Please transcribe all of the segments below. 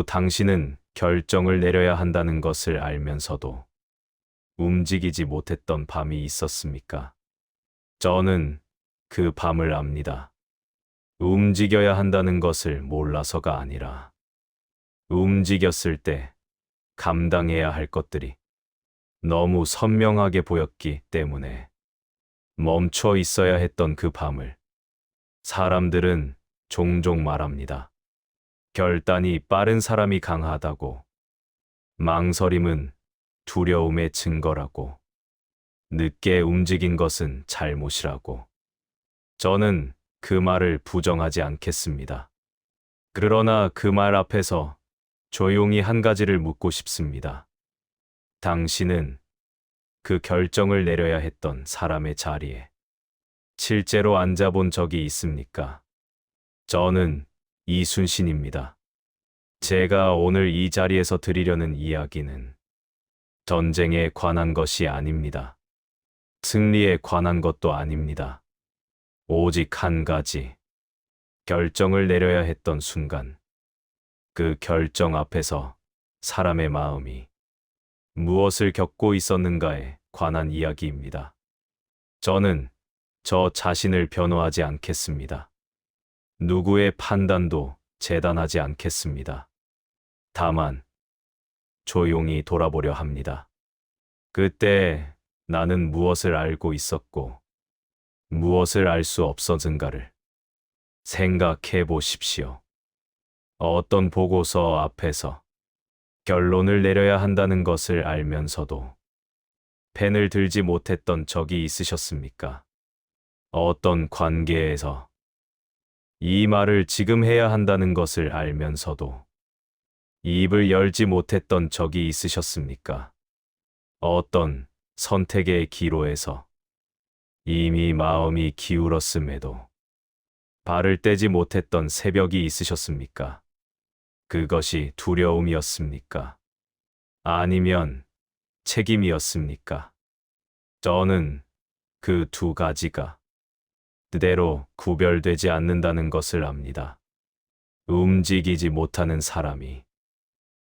당신은 결정을 내려야 한다는 것을 알면서도 움직이지 못했던 밤이 있었습니까? 저는 그 밤을 압니다. 움직여야 한다는 것을 몰라서가 아니라 움직였을 때 감당해야 할 것들이 너무 선명하게 보였기 때문에 멈춰 있어야 했던 그 밤을 사람들은 종종 말합니다. 결단이 빠른 사람이 강하다고, 망설임은 두려움의 증거라고, 늦게 움직인 것은 잘못이라고. 저는 그 말을 부정하지 않겠습니다. 그러나 그 말 앞에서 조용히 한 가지를 묻고 싶습니다. 당신은 그 결정을 내려야 했던 사람의 자리에 실제로 앉아본 적이 있습니까? 저는 이순신입니다. 제가 오늘 이 자리에서 드리려는 이야기는 전쟁에 관한 것이 아닙니다. 승리에 관한 것도 아닙니다. 오직 한 가지, 결정을 내려야 했던 순간, 그 결정 앞에서 사람의 마음이 무엇을 겪고 있었는가에 관한 이야기입니다. 저는 저 자신을 변호하지 않겠습니다. 누구의 판단도 재단하지 않겠습니다. 다만 조용히 돌아보려 합니다. 그때 나는 무엇을 알고 있었고 무엇을 알 수 없었는가를 생각해 보십시오. 어떤 보고서 앞에서 결론을 내려야 한다는 것을 알면서도 펜을 들지 못했던 적이 있으셨습니까? 어떤 관계에서 이 말을 지금 해야 한다는 것을 알면서도 입을 열지 못했던 적이 있으셨습니까? 어떤 선택의 기로에서 이미 마음이 기울었음에도 발을 떼지 못했던 새벽이 있으셨습니까? 그것이 두려움이었습니까? 아니면 책임이었습니까? 저는 그 두 가지가 뜻대로 구별되지 않는다는 것을 압니다. 움직이지 못하는 사람이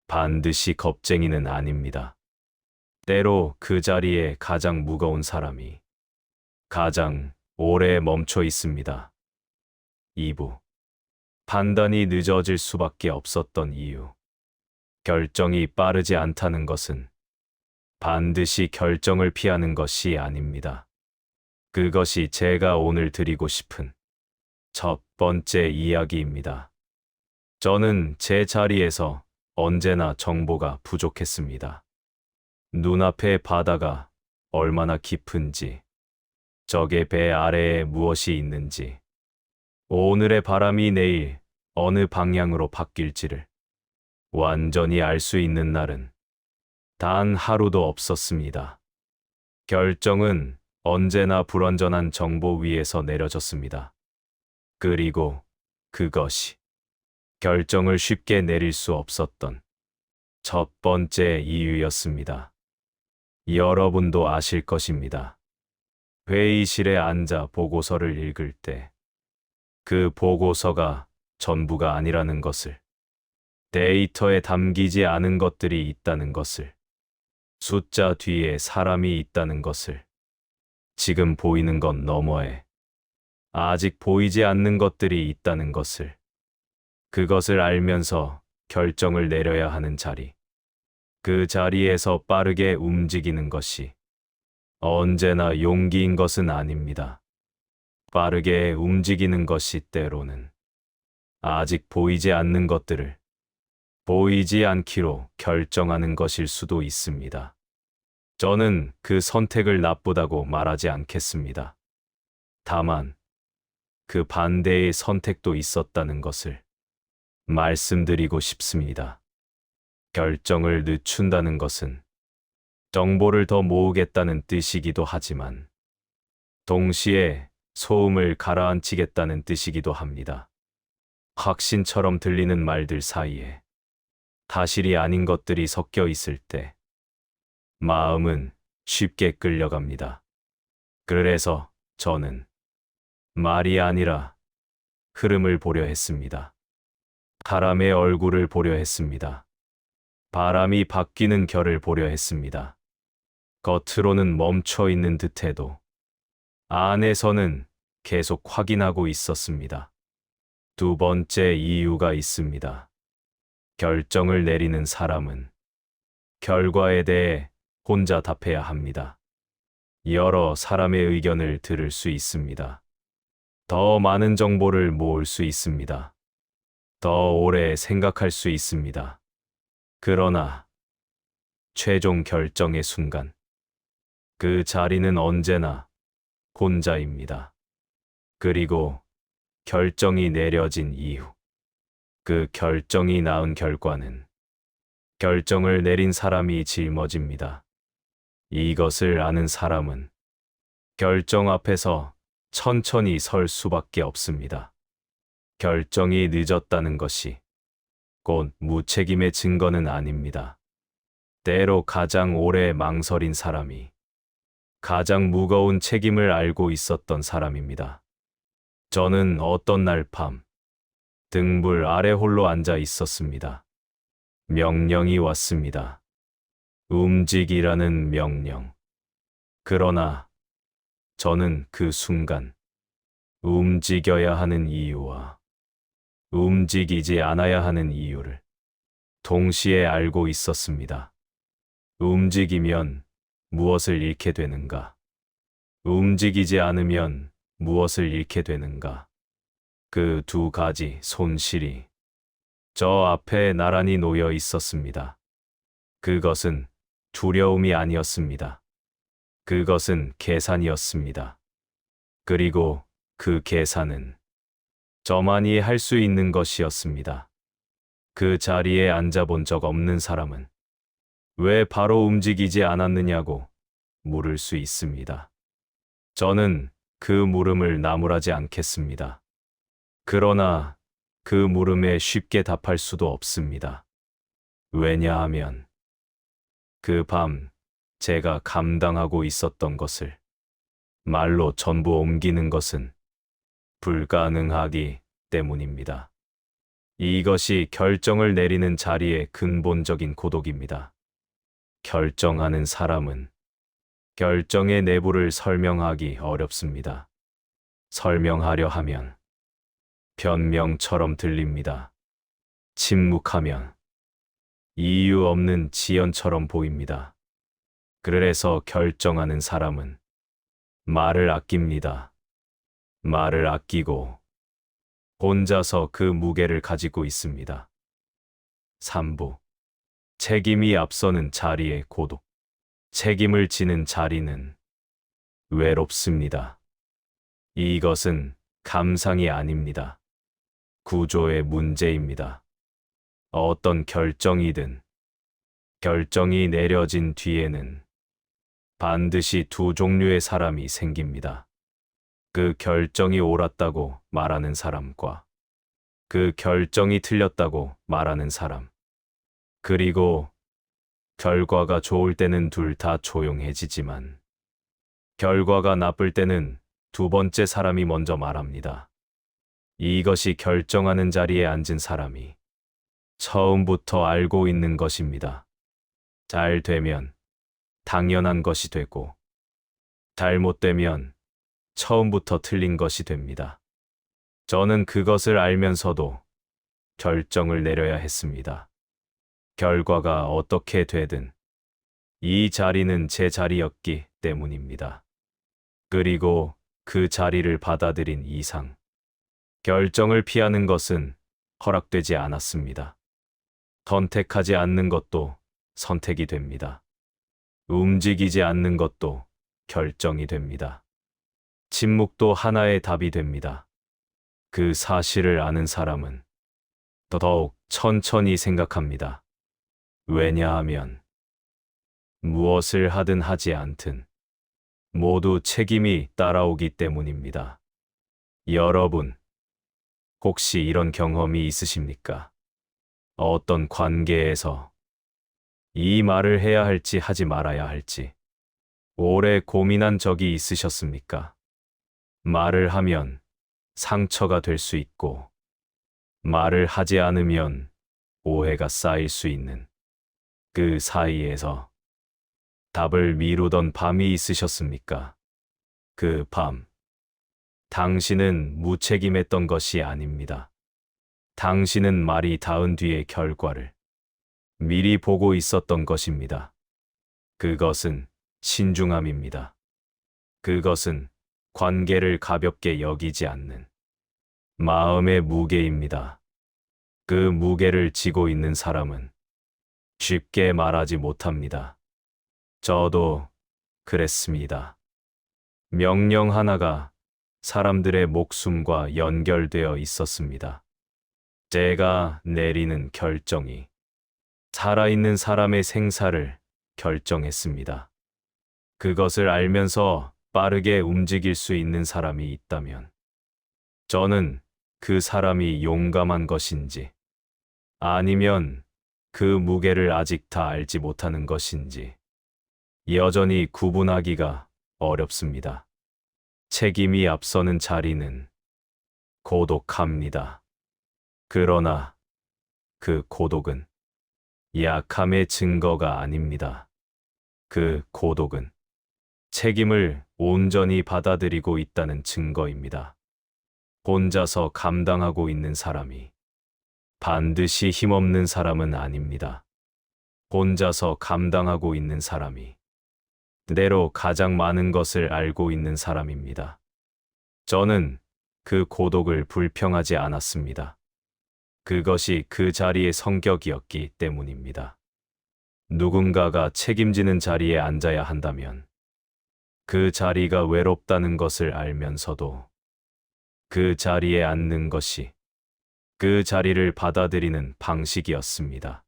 반드시 겁쟁이는 아닙니다. 때로 그 자리에 가장 무거운 사람이 가장 오래 멈춰 있습니다. 2부. 판단이 늦어질 수밖에 없었던 이유. 결정이 빠르지 않다는 것은 반드시 결정을 피하는 것이 아닙니다. 그것이 제가 오늘 드리고 싶은 첫 번째 이야기입니다. 저는 제 자리에서 언제나 정보가 부족했습니다. 눈앞의 바다가 얼마나 깊은지, 적의 배 아래에 무엇이 있는지, 오늘의 바람이 내일 어느 방향으로 바뀔지를 완전히 알 수 있는 날은 단 하루도 없었습니다. 결정은 언제나 불완전한 정보 위에서 내려졌습니다. 그리고 그것이 결정을 쉽게 내릴 수 없었던 첫 번째 이유였습니다. 여러분도 아실 것입니다. 회의실에 앉아 보고서를 읽을 때 그 보고서가 전부가 아니라는 것을, 데이터에 담기지 않은 것들이 있다는 것을, 숫자 뒤에 사람이 있다는 것을, 지금 보이는 것 너머에 아직 보이지 않는 것들이 있다는 것을, 그것을 알면서 결정을 내려야 하는 자리, 그 자리에서 빠르게 움직이는 것이 언제나 용기인 것은 아닙니다. 빠르게 움직이는 것이 때로는 아직 보이지 않는 것들을 보이지 않기로 결정하는 것일 수도 있습니다. 저는 그 선택을 나쁘다고 말하지 않겠습니다. 다만 그 반대의 선택도 있었다는 것을 말씀드리고 싶습니다. 결정을 늦춘다는 것은 정보를 더 모으겠다는 뜻이기도 하지만 동시에 소음을 가라앉히겠다는 뜻이기도 합니다. 확신처럼 들리는 말들 사이에 사실이 아닌 것들이 섞여 있을 때 마음은 쉽게 끌려갑니다. 그래서 저는 말이 아니라 흐름을 보려 했습니다. 사람의 얼굴을 보려 했습니다. 바람이 바뀌는 결을 보려 했습니다. 겉으로는 멈춰 있는 듯해도 안에서는 계속 확인하고 있었습니다. 두 번째 이유가 있습니다. 결정을 내리는 사람은 결과에 대해 혼자 답해야 합니다. 여러 사람의 의견을 들을 수 있습니다. 더 많은 정보를 모을 수 있습니다. 더 오래 생각할 수 있습니다. 그러나 최종 결정의 순간, 그 자리는 언제나 혼자입니다. 그리고 결정이 내려진 이후, 그 결정이 낳은 결과는 결정을 내린 사람이 짊어집니다. 이것을 아는 사람은 결정 앞에서 천천히 설 수밖에 없습니다. 결정이 늦었다는 것이 곧 무책임의 증거는 아닙니다. 때로 가장 오래 망설인 사람이 가장 무거운 책임을 알고 있었던 사람입니다. 저는 어떤 날 밤 등불 아래 홀로 앉아 있었습니다. 명령이 왔습니다. 움직이라는 명령. 그러나 저는 그 순간 움직여야 하는 이유와 움직이지 않아야 하는 이유를 동시에 알고 있었습니다. 움직이면 무엇을 잃게 되는가? 움직이지 않으면 무엇을 잃게 되는가? 그 두 가지 손실이 저 앞에 나란히 놓여 있었습니다. 그것은 두려움이 아니었습니다. 그것은 계산이었습니다. 그리고 그 계산은 저만이 할 수 있는 것이었습니다. 그 자리에 앉아본 적 없는 사람은 왜 바로 움직이지 않았느냐고 물을 수 있습니다. 저는 그 물음을 나무라지 않겠습니다. 그러나 그 물음에 쉽게 답할 수도 없습니다. 왜냐하면 그 밤 제가 감당하고 있었던 것을 말로 전부 옮기는 것은 불가능하기 때문입니다. 이것이 결정을 내리는 자리의 근본적인 고독입니다. 결정하는 사람은 결정의 내부를 설명하기 어렵습니다. 설명하려 하면 변명처럼 들립니다. 침묵하면 이유 없는 지연처럼 보입니다. 그래서 결정하는 사람은 말을 아낍니다. 말을 아끼고 혼자서 그 무게를 가지고 있습니다. 3부. 책임이 앞서는 자리의 고독. 책임을 지는 자리는 외롭습니다. 이것은 감상이 아닙니다. 구조의 문제입니다. 어떤 결정이든 결정이 내려진 뒤에는 반드시 두 종류의 사람이 생깁니다. 그 결정이 옳았다고 말하는 사람과 그 결정이 틀렸다고 말하는 사람. 그리고 결과가 좋을 때는 둘 다 조용해지지만 결과가 나쁠 때는 두 번째 사람이 먼저 말합니다. 이것이 결정하는 자리에 앉은 사람이 처음부터 알고 있는 것입니다. 잘 되면 당연한 것이 되고 잘못되면 처음부터 틀린 것이 됩니다. 저는 그것을 알면서도 결정을 내려야 했습니다. 결과가 어떻게 되든 이 자리는 제 자리였기 때문입니다. 그리고 그 자리를 받아들인 이상 결정을 피하는 것은 허락되지 않았습니다. 선택하지 않는 것도 선택이 됩니다. 움직이지 않는 것도 결정이 됩니다. 침묵도 하나의 답이 됩니다. 그 사실을 아는 사람은 더더욱 천천히 생각합니다. 왜냐하면 무엇을 하든 하지 않든 모두 책임이 따라오기 때문입니다. 여러분, 혹시 이런 경험이 있으십니까? 어떤 관계에서 이 말을 해야 할지 하지 말아야 할지 오래 고민한 적이 있으셨습니까? 말을 하면 상처가 될 수 있고 말을 하지 않으면 오해가 쌓일 수 있는 그 사이에서 답을 미루던 밤이 있으셨습니까? 그 밤, 당신은 무책임했던 것이 아닙니다. 당신은 말이 닿은 뒤의 결과를 미리 보고 있었던 것입니다. 그것은 신중함입니다. 그것은 관계를 가볍게 여기지 않는 마음의 무게입니다. 그 무게를 지고 있는 사람은 쉽게 말하지 못합니다. 저도 그랬습니다. 명령 하나가 사람들의 목숨과 연결되어 있었습니다. 제가 내리는 결정이 살아있는 사람의 생사를 결정했습니다. 그것을 알면서 빠르게 움직일 수 있는 사람이 있다면 저는 그 사람이 용감한 것인지 아니면 그 무게를 아직 다 알지 못하는 것인지 여전히 구분하기가 어렵습니다. 책임이 앞서는 자리는 고독합니다. 그러나 그 고독은 약함의 증거가 아닙니다. 그 고독은 책임을 온전히 받아들이고 있다는 증거입니다. 혼자서 감당하고 있는 사람이 반드시 힘없는 사람은 아닙니다. 혼자서 감당하고 있는 사람이 때로 가장 많은 것을 알고 있는 사람입니다. 저는 그 고독을 불평하지 않았습니다. 그것이 그 자리의 성격이었기 때문입니다. 누군가가 책임지는 자리에 앉아야 한다면 그 자리가 외롭다는 것을 알면서도 그 자리에 앉는 것이 그 자리를 받아들이는 방식이었습니다.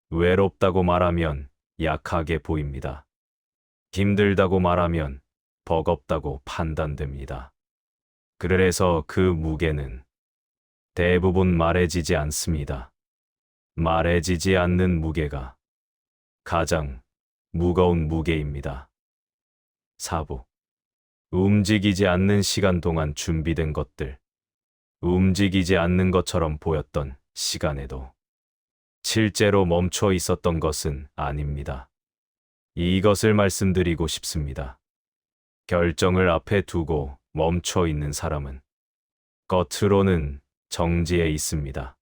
외롭다고 말하면 약하게 보입니다. 힘들다고 말하면 버겁다고 판단됩니다. 그래서 그 무게는 대부분 말해지지 않습니다. 말해지지 않는 무게가 가장 무거운 무게입니다. 4부. 움직이지 않는 시간 동안 준비된 것들. 움직이지 않는 것처럼 보였던 시간에도 실제로 멈춰 있었던 것은 아닙니다. 이것을 말씀드리고 싶습니다. 결정을 앞에 두고 멈춰 있는 사람은 겉으로는 정지해 있습니다.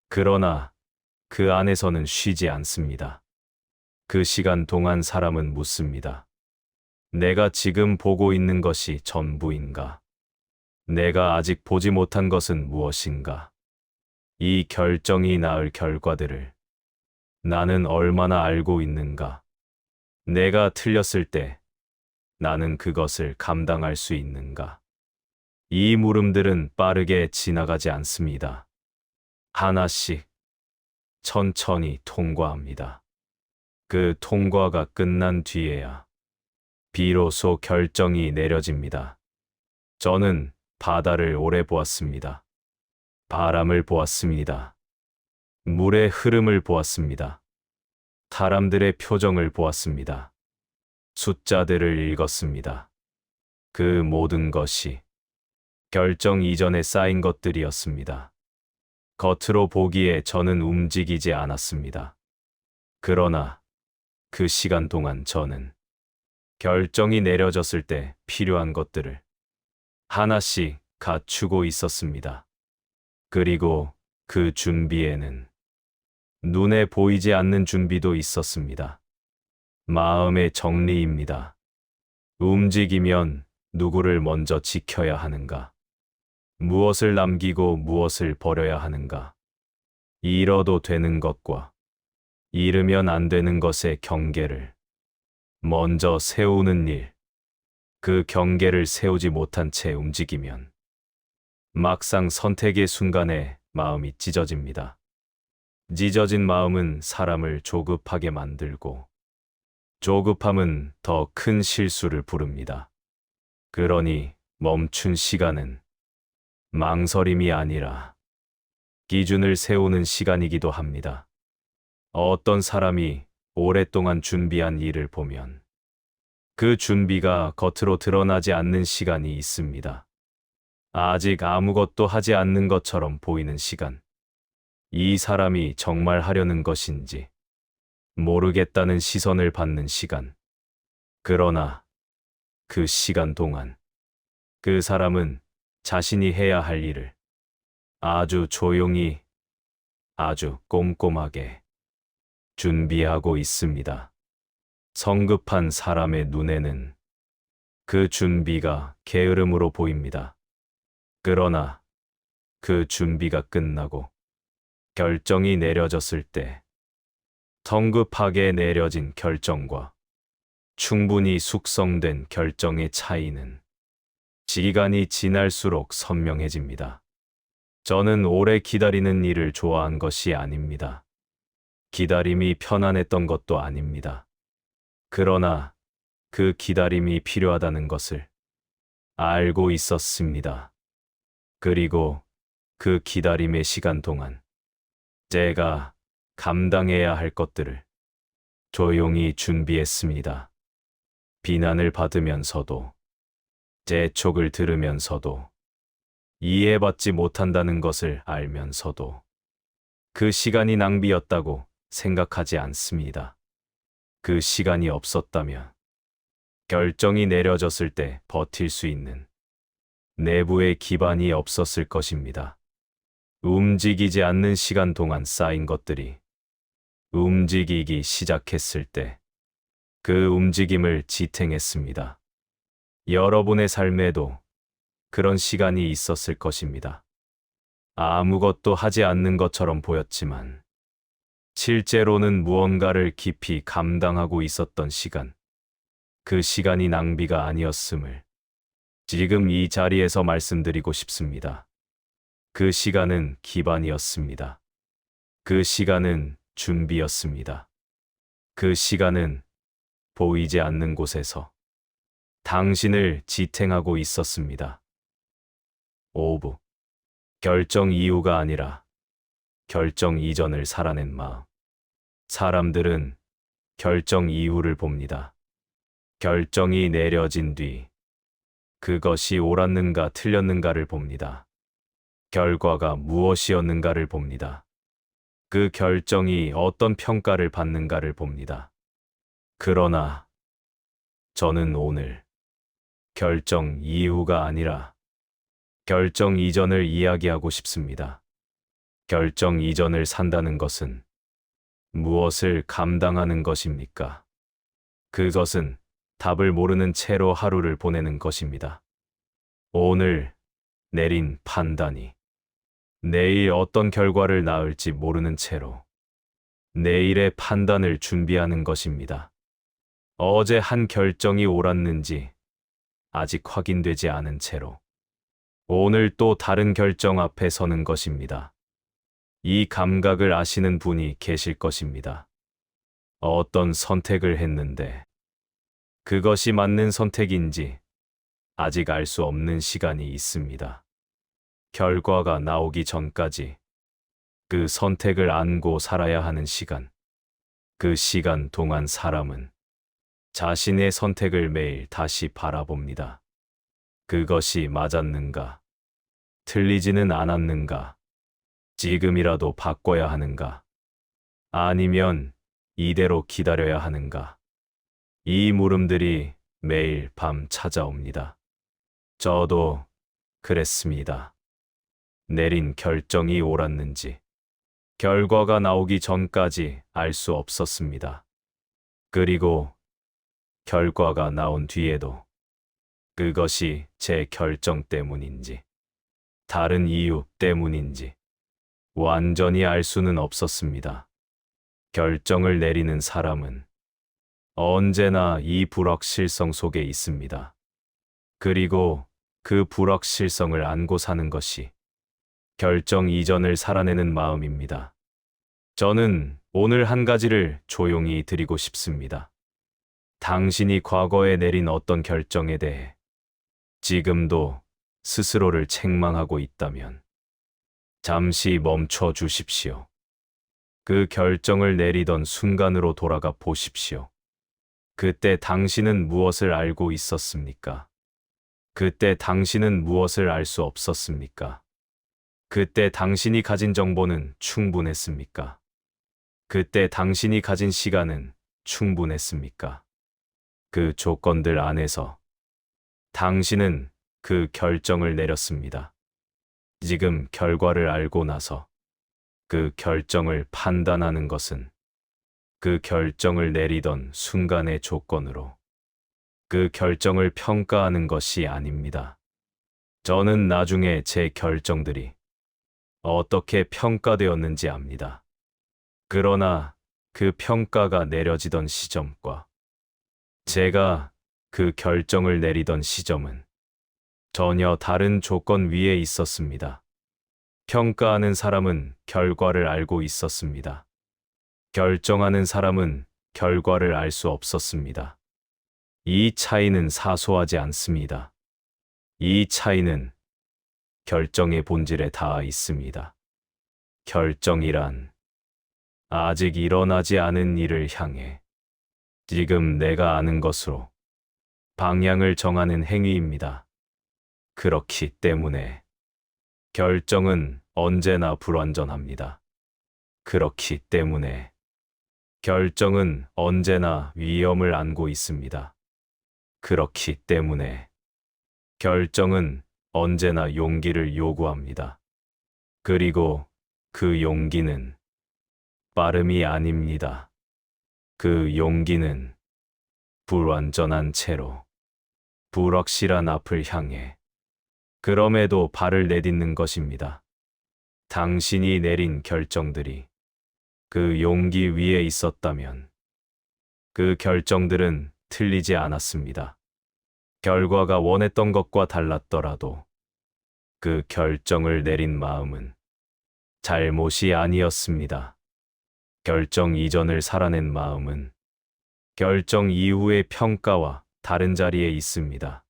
그러나 그 안에서는 쉬지 않습니다. 그 시간 동안 사람은 묻습니다. 내가 지금 보고 있는 것이 전부인가? 내가 아직 보지 못한 것은 무엇인가? 이 결정이 낳을 결과들을 나는 얼마나 알고 있는가? 내가 틀렸을 때 나는 그것을 감당할 수 있는가? 이 물음들은 빠르게 지나가지 않습니다. 하나씩 천천히 통과합니다. 그 통과가 끝난 뒤에야 비로소 결정이 내려집니다. 저는 바다를 오래 보았습니다. 바람을 보았습니다. 물의 흐름을 보았습니다. 사람들의 표정을 보았습니다. 숫자들을 읽었습니다. 그 모든 것이 결정 이전에 쌓인 것들이었습니다. 겉으로 보기에 저는 움직이지 않았습니다. 그러나 그 시간 동안 저는 결정이 내려졌을 때 필요한 것들을 하나씩 갖추고 있었습니다. 그리고 그 준비에는 눈에 보이지 않는 준비도 있었습니다. 마음의 정리입니다. 움직이면 누구를 먼저 지켜야 하는가? 무엇을 남기고 무엇을 버려야 하는가? 잃어도 되는 것과 잃으면 안 되는 것의 경계를 먼저 세우는 일. 그 경계를 세우지 못한 채 움직이면 막상 선택의 순간에 마음이 찢어집니다. 찢어진 마음은 사람을 조급하게 만들고 조급함은 더 큰 실수를 부릅니다. 그러니 멈춘 시간은 망설임이 아니라 기준을 세우는 시간이기도 합니다. 어떤 사람이 오랫동안 준비한 일을 보면 그 준비가 겉으로 드러나지 않는 시간이 있습니다. 아직 아무것도 하지 않는 것처럼 보이는 시간. 이 사람이 정말 하려는 것인지 모르겠다는 시선을 받는 시간. 그러나 그 시간 동안 그 사람은 자신이 해야 할 일을 아주 조용히, 아주 꼼꼼하게 준비하고 있습니다. 성급한 사람의 눈에는 그 준비가 게으름으로 보입니다. 그러나 그 준비가 끝나고 결정이 내려졌을 때 성급하게 내려진 결정과 충분히 숙성된 결정의 차이는 시간이 지날수록 선명해집니다. 저는 오래 기다리는 일을 좋아한 것이 아닙니다. 기다림이 편안했던 것도 아닙니다. 그러나 그 기다림이 필요하다는 것을 알고 있었습니다. 그리고 그 기다림의 시간 동안 제가 감당해야 할 것들을 조용히 준비했습니다. 비난을 받으면서도, 재촉을 들으면서도, 이해받지 못한다는 것을 알면서도 그 시간이 낭비였다고 생각하지 않습니다. 그 시간이 없었다면 결정이 내려졌을 때 버틸 수 있는 내부의 기반이 없었을 것입니다. 움직이지 않는 시간 동안 쌓인 것들이 움직이기 시작했을 때 그 움직임을 지탱했습니다. 여러분의 삶에도 그런 시간이 있었을 것입니다. 아무것도 하지 않는 것처럼 보였지만 실제로는 무언가를 깊이 감당하고 있었던 시간. 그 시간이 낭비가 아니었음을 지금 이 자리에서 말씀드리고 싶습니다. 그 시간은 기반이었습니다. 그 시간은 준비였습니다. 그 시간은 보이지 않는 곳에서 당신을 지탱하고 있었습니다. 5부. 결정 이후가 아니라 결정 이전을 살아낸 마음. 사람들은 결정 이후를 봅니다. 결정이 내려진 뒤 그것이 옳았는가 틀렸는가를 봅니다. 결과가 무엇이었는가를 봅니다. 그 결정이 어떤 평가를 받는가를 봅니다. 그러나 저는 오늘 결정 이후가 아니라 결정 이전을 이야기하고 싶습니다. 결정 이전을 산다는 것은 무엇을 감당하는 것입니까? 그것은 답을 모르는 채로 하루를 보내는 것입니다. 오늘 내린 판단이 내일 어떤 결과를 낳을지 모르는 채로 내일의 판단을 준비하는 것입니다. 어제 한 결정이 옳았는지 아직 확인되지 않은 채로 오늘 또 다른 결정 앞에 서는 것입니다. 이 감각을 아시는 분이 계실 것입니다. 어떤 선택을 했는데 그것이 맞는 선택인지 아직 알 수 없는 시간이 있습니다. 결과가 나오기 전까지 그 선택을 안고 살아야 하는 시간. 그 시간 동안 사람은 자신의 선택을 매일 다시 바라봅니다. 그것이 맞았는가? 틀리지는 않았는가? 지금이라도 바꿔야 하는가? 아니면 이대로 기다려야 하는가? 이 물음들이 매일 밤 찾아옵니다. 저도 그랬습니다. 내린 결정이 옳았는지 결과가 나오기 전까지 알 수 없었습니다. 그리고 결과가 나온 뒤에도 그것이 제 결정 때문인지 다른 이유 때문인지 완전히 알 수는 없었습니다. 결정을 내리는 사람은 언제나 이 불확실성 속에 있습니다. 그리고 그 불확실성을 안고 사는 것이 결정 이전을 살아내는 마음입니다. 저는 오늘 한 가지를 조용히 드리고 싶습니다. 당신이 과거에 내린 어떤 결정에 대해 지금도 스스로를 책망하고 있다면 잠시 멈춰 주십시오. 그 결정을 내리던 순간으로 돌아가 보십시오. 그때 당신은 무엇을 알고 있었습니까? 그때 당신은 무엇을 알 수 없었습니까? 그때 당신이 가진 정보는 충분했습니까? 그때 당신이 가진 시간은 충분했습니까? 그 조건들 안에서 당신은 그 결정을 내렸습니다. 지금 결과를 알고 나서 그 결정을 판단하는 것은 그 결정을 내리던 순간의 조건으로 그 결정을 평가하는 것이 아닙니다. 저는 나중에 제 결정들이 어떻게 평가되었는지 압니다. 그러나 그 평가가 내려지던 시점과 제가 그 결정을 내리던 시점은 전혀 다른 조건 위에 있었습니다. 평가하는 사람은 결과를 알고 있었습니다. 결정하는 사람은 결과를 알 수 없었습니다. 이 차이는 사소하지 않습니다. 이 차이는 결정의 본질에 닿아 있습니다. 결정이란 아직 일어나지 않은 일을 향해 지금 내가 아는 것으로 방향을 정하는 행위입니다. 그렇기 때문에 결정은 언제나 불완전합니다. 그렇기 때문에 결정은 언제나 위험을 안고 있습니다. 그렇기 때문에 결정은 언제나 용기를 요구합니다. 그리고 그 용기는 빠름이 아닙니다. 그 용기는 불완전한 채로 불확실한 앞을 향해 그럼에도 발을 내딛는 것입니다. 당신이 내린 결정들이 그 용기 위에 있었다면 그 결정들은 틀리지 않았습니다. 결과가 원했던 것과 달랐더라도 그 결정을 내린 마음은 잘못이 아니었습니다. 결정 이전을 살아낸 마음은 결정 이후의 평가와 다른 자리에 있습니다.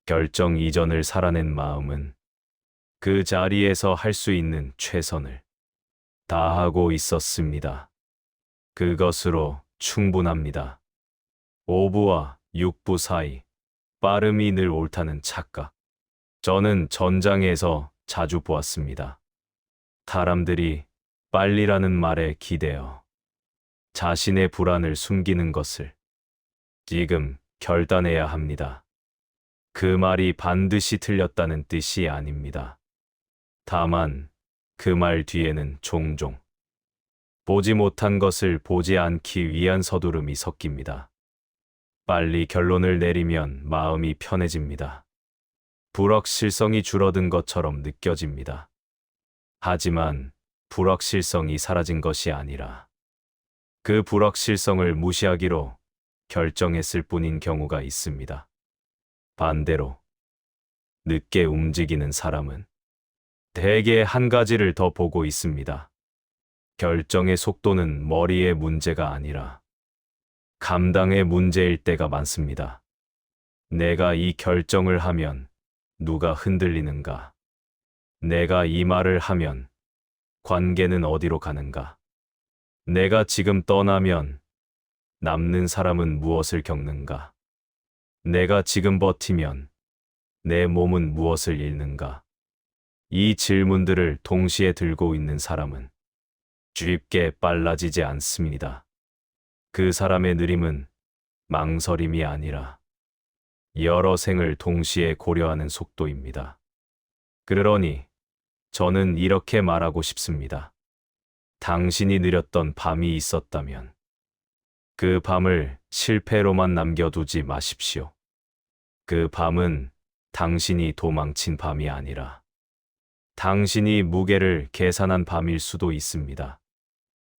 결정 이전을 살아낸 마음은 그 자리에서 할 수 있는 최선을 다하고 있었습니다. 그것으로 충분합니다. 5부와 6부 사이 빠름이 늘 옳다는 착각. 저는 전장에서 자주 보았습니다. 사람들이 빨리라는 말에 기대어 자신의 불안을 숨기는 것을 지금 결단해야 합니다. 그 말이 반드시 틀렸다는 뜻이 아닙니다. 다만 그 말 뒤에는 종종 보지 못한 것을 보지 않기 위한 서두름이 섞입니다. 빨리 결론을 내리면 마음이 편해집니다. 불확실성이 줄어든 것처럼 느껴집니다. 하지만 불확실성이 사라진 것이 아니라 그 불확실성을 무시하기로 결정했을 뿐인 경우가 있습니다. 반대로 늦게 움직이는 사람은 대개 한 가지를 더 보고 있습니다. 결정의 속도는 머리의 문제가 아니라 감당의 문제일 때가 많습니다. 내가 이 결정을 하면 누가 흔들리는가? 내가 이 말을 하면 관계는 어디로 가는가? 내가 지금 떠나면 남는 사람은 무엇을 겪는가? 내가 지금 버티면 내 몸은 무엇을 잃는가? 이 질문들을 동시에 들고 있는 사람은 쉽게 빨라지지 않습니다. 그 사람의 느림은 망설임이 아니라 여러 생을 동시에 고려하는 속도입니다. 그러니 저는 이렇게 말하고 싶습니다. 당신이 느렸던 밤이 있었다면 그 밤을 실패로만 남겨두지 마십시오. 그 밤은 당신이 도망친 밤이 아니라 당신이 무게를 계산한 밤일 수도 있습니다.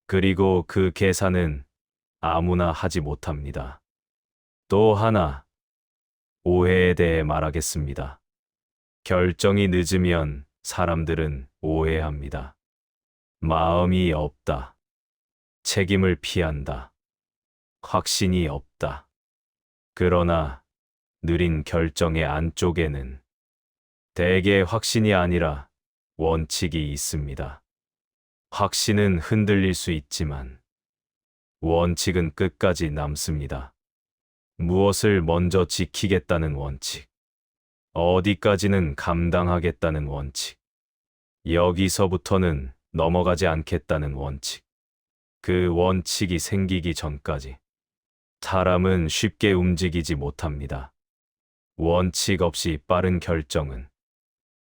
그리고 그 계산은 아무나 하지 못합니다. 또 하나, 오해에 대해 말하겠습니다. 결정이 늦으면 사람들은 오해합니다. 마음이 없다. 책임을 피한다. 확신이 없다. 그러나 느린 결정의 안쪽에는 대개 확신이 아니라 원칙이 있습니다. 확신은 흔들릴 수 있지만 원칙은 끝까지 남습니다. 무엇을 먼저 지키겠다는 원칙. 어디까지는 감당하겠다는 원칙. 여기서부터는 넘어가지 않겠다는 원칙. 그 원칙이 생기기 전까지 사람은 쉽게 움직이지 못합니다. 원칙 없이 빠른 결정은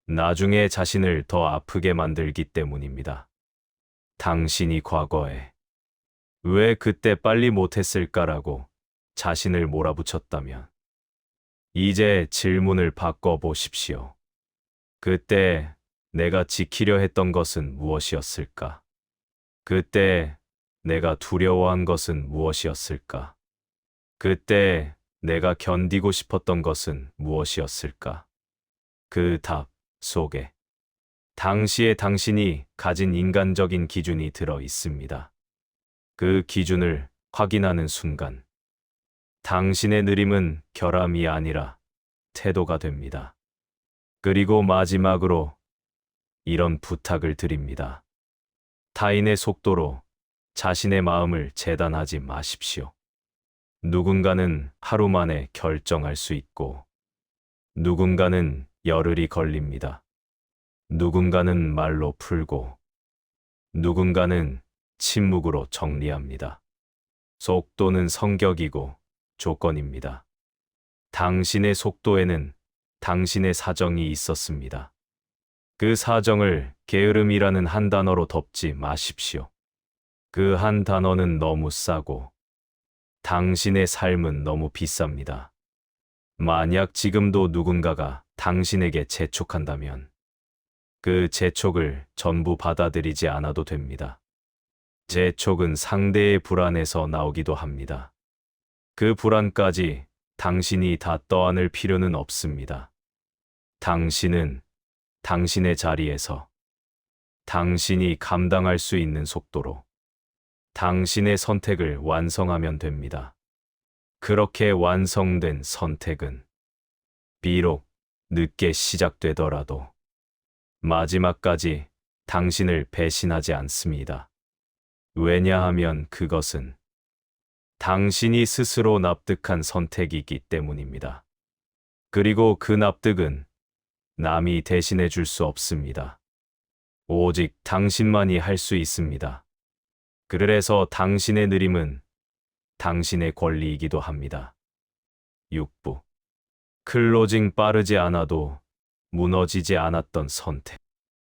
나중에 자신을 더 아프게 만들기 때문입니다. 당신이 과거에 왜 그때 빨리 못했을까라고 자신을 몰아붙였다면 이제 질문을 바꿔보십시오. 그때 내가 지키려 했던 것은 무엇이었을까? 그때 내가 두려워한 것은 무엇이었을까? 그때 내가 견디고 싶었던 것은 무엇이었을까? 그 답 속에 당시의 당신이 가진 인간적인 기준이 들어 있습니다. 그 기준을 확인하는 순간 당신의 느림은 결함이 아니라 태도가 됩니다. 그리고 마지막으로 이런 부탁을 드립니다. 타인의 속도로 자신의 마음을 재단하지 마십시오. 누군가는 하루 만에 결정할 수 있고 누군가는 열흘이 걸립니다. 누군가는 말로 풀고 누군가는 침묵으로 정리합니다. 속도는 성격이고 조건입니다. 당신의 속도에는 당신의 사정이 있었습니다. 그 사정을 게으름이라는 한 단어로 덮지 마십시오. 그 한 단어는 너무 싸고 당신의 삶은 너무 비쌉니다. 만약 지금도 누군가가 당신에게 재촉한다면 그 재촉을 전부 받아들이지 않아도 됩니다. 재촉은 상대의 불안에서 나오기도 합니다. 그 불안까지 당신이 다 떠안을 필요는 없습니다. 당신은 당신의 자리에서 당신이 감당할 수 있는 속도로 당신의 선택을 완성하면 됩니다. 그렇게 완성된 선택은 비록 늦게 시작되더라도 마지막까지 당신을 배신하지 않습니다. 왜냐하면 그것은 당신이 스스로 납득한 선택이기 때문입니다. 그리고 그 납득은 남이 대신해 줄 수 없습니다. 오직 당신만이 할 수 있습니다. 그래서 당신의 느림은 당신의 권리이기도 합니다. 6부. 클로징 빠르지 않아도 무너지지 않았던 선택.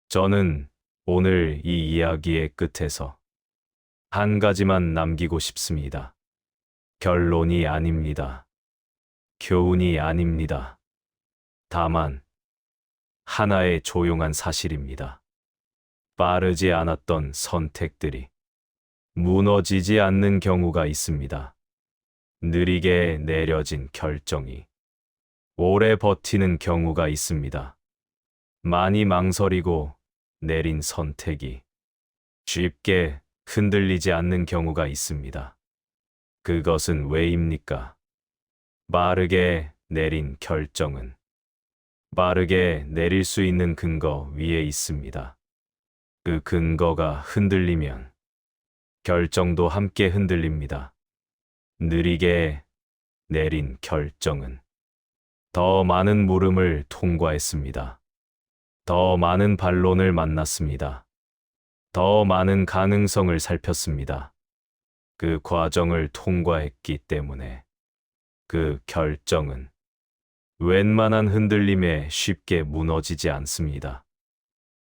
저는 오늘 이 이야기의 끝에서 한 가지만 남기고 싶습니다. 결론이 아닙니다. 교훈이 아닙니다. 다만 하나의 조용한 사실입니다. 빠르지 않았던 선택들이 무너지지 않는 경우가 있습니다. 느리게 내려진 결정이 오래 버티는 경우가 있습니다. 많이 망설이고 내린 선택이 쉽게 흔들리지 않는 경우가 있습니다. 그것은 왜입니까? 빠르게 내린 결정은 빠르게 내릴 수 있는 근거 위에 있습니다. 그 근거가 흔들리면 결정도 함께 흔들립니다. 느리게 내린 결정은 더 많은 물음을 통과했습니다. 더 많은 반론을 만났습니다. 더 많은 가능성을 살폈습니다. 그 과정을 통과했기 때문에 그 결정은 웬만한 흔들림에 쉽게 무너지지 않습니다.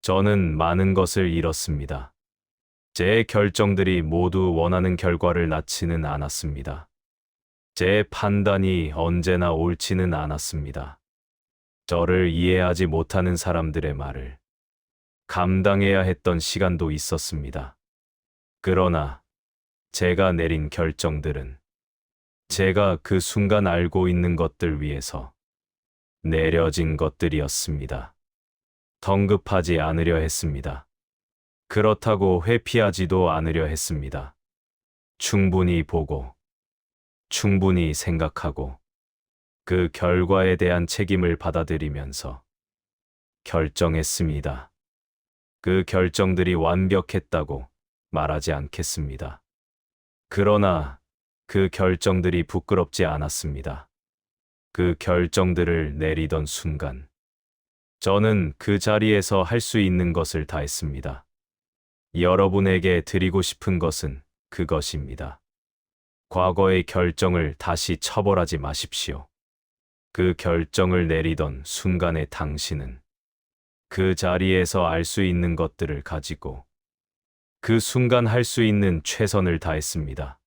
저는 많은 것을 잃었습니다. 제 결정들이 모두 원하는 결과를 낳지는 않았습니다. 제 판단이 언제나 옳지는 않았습니다. 저를 이해하지 못하는 사람들의 말을 감당해야 했던 시간도 있었습니다. 그러나 제가 내린 결정들은 제가 그 순간 알고 있는 것들 위해서 내려진 것들이었습니다. 성급하지 않으려 했습니다. 그렇다고 회피하지도 않으려 했습니다. 충분히 보고, 충분히 생각하고, 그 결과에 대한 책임을 받아들이면서 결정했습니다. 그 결정들이 완벽했다고 말하지 않겠습니다. 그러나 그 결정들이 부끄럽지 않았습니다. 그 결정들을 내리던 순간, 저는 그 자리에서 할 수 있는 것을 다 했습니다. 여러분에게 드리고 싶은 것은 그것입니다. 과거의 결정을 다시 처벌하지 마십시오. 그 결정을 내리던 순간의 당신은 그 자리에서 알 수 있는 것들을 가지고 그 순간 할 수 있는 최선을 다했습니다.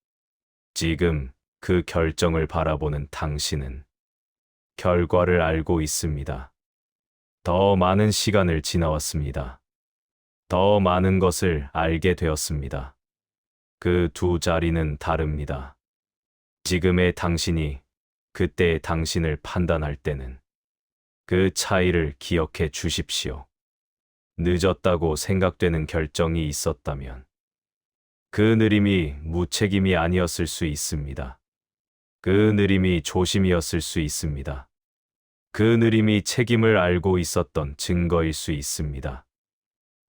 지금 그 결정을 바라보는 당신은 결과를 알고 있습니다. 더 많은 시간을 지나왔습니다. 더 많은 것을 알게 되었습니다. 그 두 자리는 다릅니다. 지금의 당신이 그때의 당신을 판단할 때는 그 차이를 기억해 주십시오. 늦었다고 생각되는 결정이 있었다면 그 느림이 무책임이 아니었을 수 있습니다. 그 느림이 조심이었을 수 있습니다. 그 느림이 책임을 알고 있었던 증거일 수 있습니다.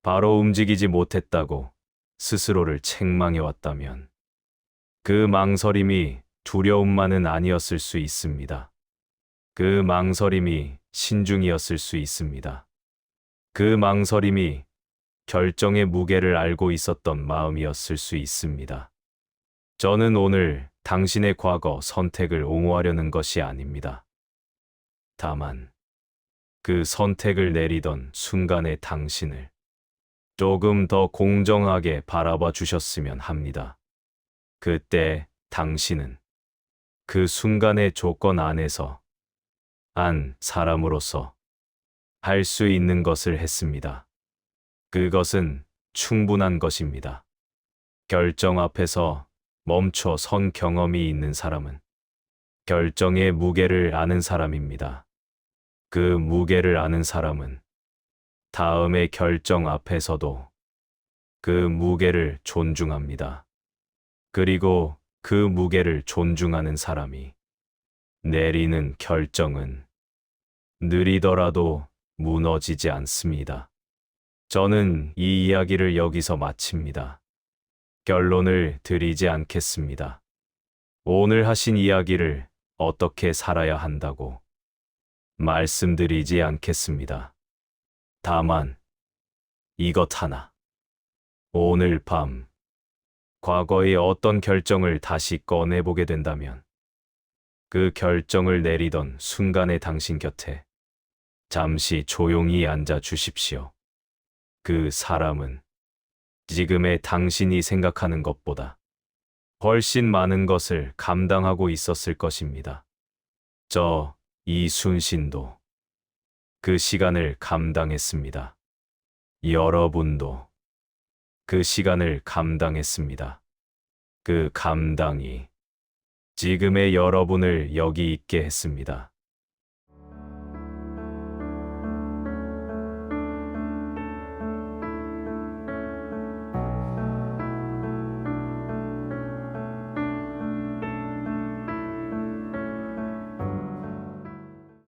바로 움직이지 못했다고 스스로를 책망해 왔다면 그 망설임이 두려움만은 아니었을 수 있습니다. 그 망설임이 신중이었을 수 있습니다. 그 망설임이 결정의 무게를 알고 있었던 마음이었을 수 있습니다. 저는 오늘 당신의 과거 선택을 옹호하려는 것이 아닙니다. 다만 그 선택을 내리던 순간의 당신을 조금 더 공정하게 바라봐 주셨으면 합니다. 그때 당신은 그 순간의 조건 안에서 한 사람으로서 할 수 있는 것을 했습니다. 그것은 충분한 것입니다. 결정 앞에서 멈춰 선 경험이 있는 사람은 결정의 무게를 아는 사람입니다. 그 무게를 아는 사람은 다음의 결정 앞에서도 그 무게를 존중합니다. 그리고 그 무게를 존중하는 사람이 내리는 결정은 느리더라도 무너지지 않습니다. 저는 이 이야기를 여기서 마칩니다. 결론을 드리지 않겠습니다. 오늘 하신 이야기를 어떻게 살아야 한다고 말씀드리지 않겠습니다. 다만 이것 하나. 오늘 밤 과거의 어떤 결정을 다시 꺼내보게 된다면 그 결정을 내리던 순간의 당신 곁에 잠시 조용히 앉아 주십시오. 그 사람은 지금의 당신이 생각하는 것보다 훨씬 많은 것을 감당하고 있었을 것입니다. 저 이순신도 그 시간을 감당했습니다. 여러분도 그 시간을 감당했습니다. 그 감당이 지금의 여러분을 여기 있게 했습니다.